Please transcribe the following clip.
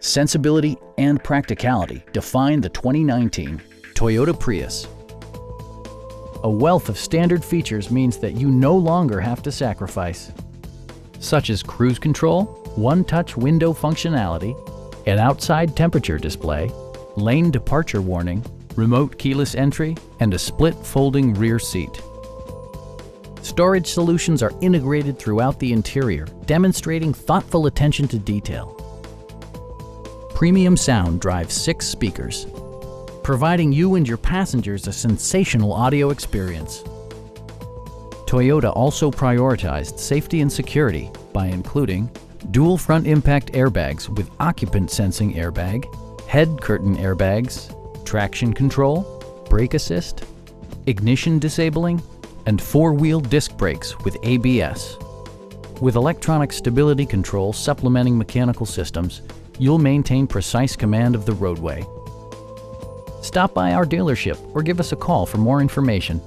Sensibility and practicality define the 2019 Toyota Prius. A wealth of standard features means that you no longer have to sacrifice, such as cruise control, one-touch window functionality, an outside temperature display, lane departure warning, remote keyless entry, and a split folding rear seat. Storage solutions are integrated throughout the interior, demonstrating thoughtful attention to detail. Premium sound drives 6 speakers, providing you and your passengers a sensational audio experience. Toyota also prioritized safety and security by including dual front impact airbags with occupant sensing airbag, head curtain airbags, traction control, brake assist, ignition disabling, and 4-wheel disc brakes with ABS. With electronic stability control supplementing mechanical systems, you'll maintain precise command of the roadway. Stop by our dealership or give us a call for more information.